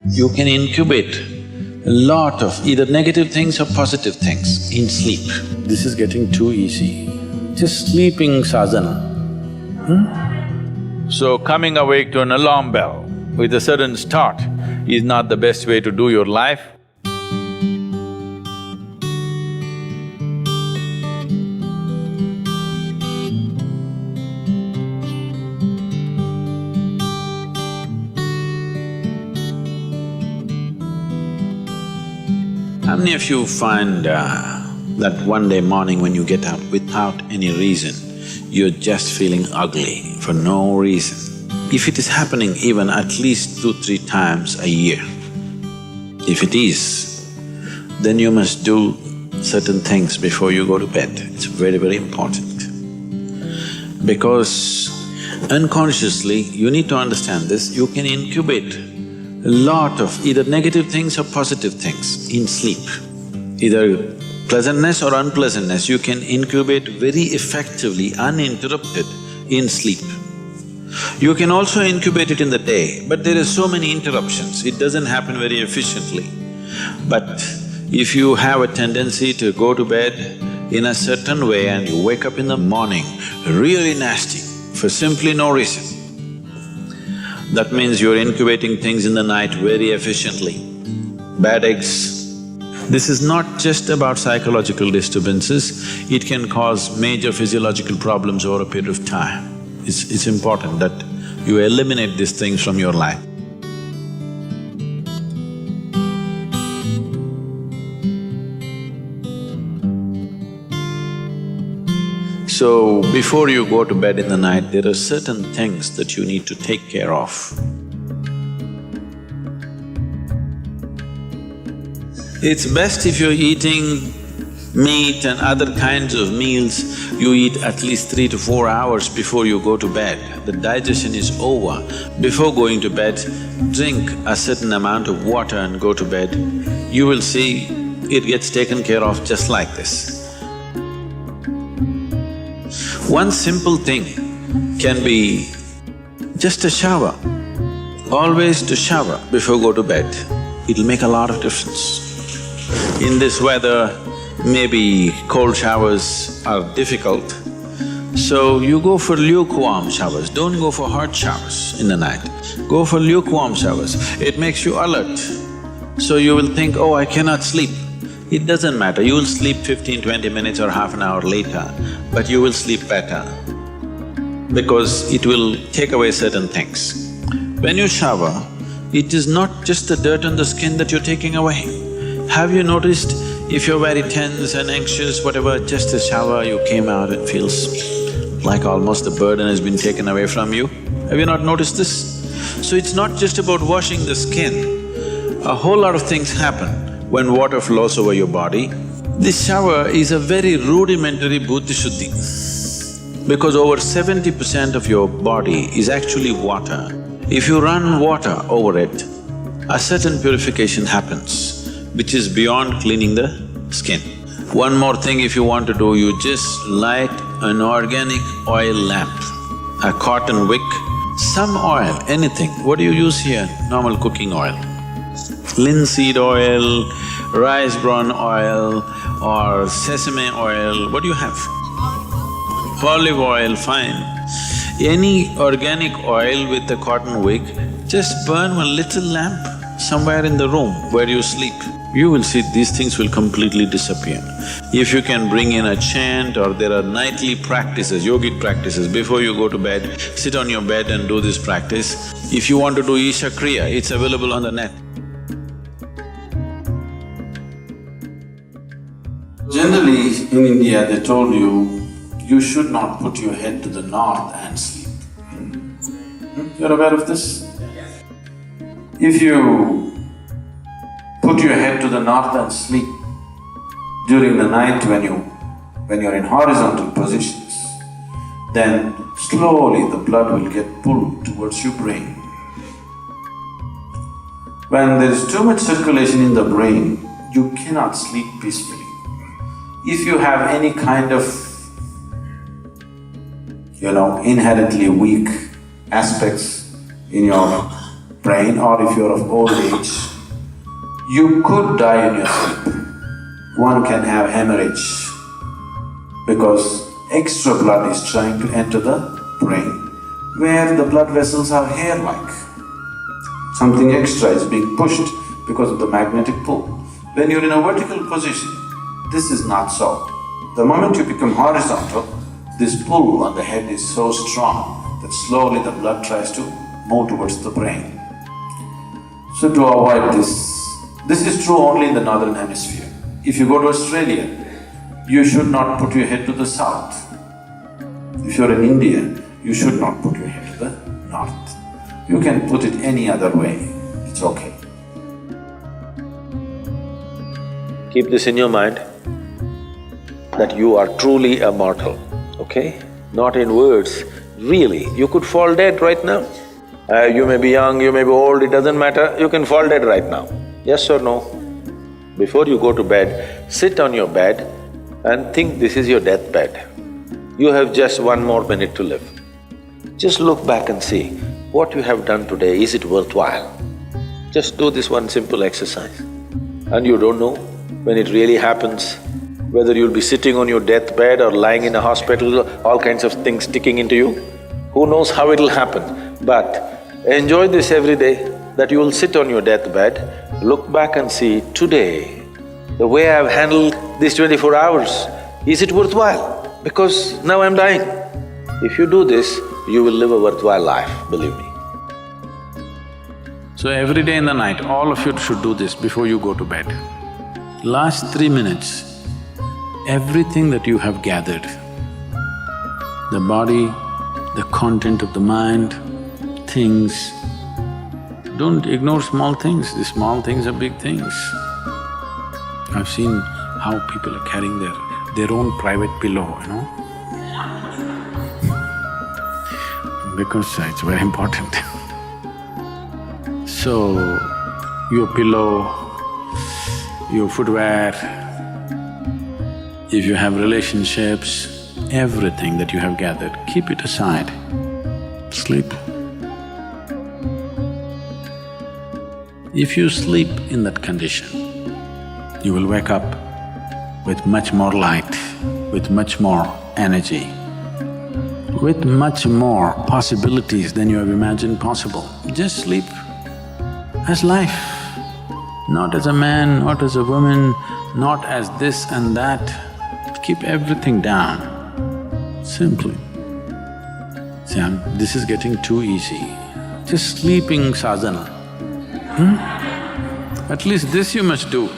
You can incubate a lot of either negative things or positive things in sleep. This is getting too easy. Just sleeping sadhana. So coming awake to an alarm bell with a sudden start is not the best way to do your life. How many of you find that one day morning when you get up without any reason, you're just feeling ugly for no reason? If it is happening even at least 2-3 times a year, if it is, then you must do certain things before you go to bed. It's very, very important. Because unconsciously, you need to understand this, you can incubate a lot of either negative things or positive things in sleep. Either pleasantness or unpleasantness, you can incubate very effectively, uninterrupted in sleep. You can also incubate it in the day, but there are so many interruptions, it doesn't happen very efficiently. But if you have a tendency to go to bed in a certain way and you wake up in the morning really nasty for simply no reason, that means you're incubating things in the night very efficiently. Bad eggs. This is not just about psychological disturbances, it can cause major physiological problems over a period of time. It's important that you eliminate these things from your life. So, before you go to bed in the night, there are certain things that you need to take care of. It's best if you're eating meat and other kinds of meals, you eat at least 3 to 4 hours before you go to bed. The digestion is over. Before going to bed, drink a certain amount of water and go to bed. You will see it gets taken care of just like this. One simple thing can be just a shower. Always to shower before go to bed, it'll make a lot of difference. In this weather, maybe cold showers are difficult, so you go for lukewarm showers, don't go for hot showers in the night. Go for lukewarm showers, it makes you alert. So you will think, oh, I cannot sleep. It doesn't matter, you will sleep 15-20 minutes or half an hour later, but you will sleep better because it will take away certain things. When you shower, it is not just the dirt on the skin that you're taking away. Have you noticed if you're very tense and anxious, whatever, just a shower, you came out, it feels like almost the burden has been taken away from you? Have you not noticed this? So it's not just about washing the skin, a whole lot of things happen when water flows over your body. This shower is a very rudimentary buddhi shuddhi because over 70% of your body is actually water. If you run water over it, a certain purification happens, which is beyond cleaning the skin. One more thing if you want to do, you just light an organic oil lamp, a cotton wick, some oil, anything. What do you use here? Normal cooking oil. Linseed oil, rice bran oil or sesame oil, what do you have? Olive oil, fine. Any organic oil with a cotton wick, just burn one little lamp somewhere in the room where you sleep. You will see these things will completely disappear. If you can bring in a chant or there are nightly practices, yogic practices, before you go to bed, sit on your bed and do this practice. If you want to do Isha Kriya, it's available on the net. Generally, in India, they told you should not put your head to the north and sleep. You're aware of this? If you put your head to the north and sleep during the night when you're in horizontal positions, then slowly the blood will get pulled towards your brain. When there is too much circulation in the brain, you cannot sleep peacefully. If you have any kind of, inherently weak aspects in your brain, or if you're of old age, you could die in your sleep. One can have hemorrhage because extra blood is trying to enter the brain, where the blood vessels are hair-like. Something extra is being pushed because of the magnetic pull. When you're in a vertical position, this is not so. The moment you become horizontal, this pull on the head is so strong that slowly the blood tries to move towards the brain. So to avoid this is true only in the northern hemisphere. If you go to Australia, you should not put your head to the south. If you're in India, you should not put your head to the north. You can put it any other way, it's okay. Keep this in your mind, that you are truly a mortal, okay? Not in words, really, you could fall dead right now. You may be young, you may be old, it doesn't matter, you can fall dead right now. Yes or no? Before you go to bed, sit on your bed and think this is your deathbed. You have just 1 more minute to live. Just look back and see, what you have done today, is it worthwhile? Just do this one simple exercise. And you don't know when it really happens, whether you'll be sitting on your deathbed or lying in a hospital, all kinds of things sticking into you. Who knows how it'll happen? But enjoy this every day, that you will sit on your deathbed, look back and see, today, the way I've handled these 24 hours, is it worthwhile? Because now I'm dying. If you do this, you will live a worthwhile life, believe me. So every day in the night, all of you should do this before you go to bed. Last 3 minutes, everything that you have gathered, the body, the content of the mind, things, don't ignore small things, the small things are big things. I've seen how people are carrying their own private pillow, you know, because it's very important. So, your pillow, your footwear, if you have relationships, everything that you have gathered, keep it aside, sleep. If you sleep in that condition, you will wake up with much more light, with much more energy, with much more possibilities than you have imagined possible. Just sleep as life, not as a man, not as a woman, not as this and that. Keep everything down, simply. See, this is getting too easy. Just sleeping sadhana. At least this you must do.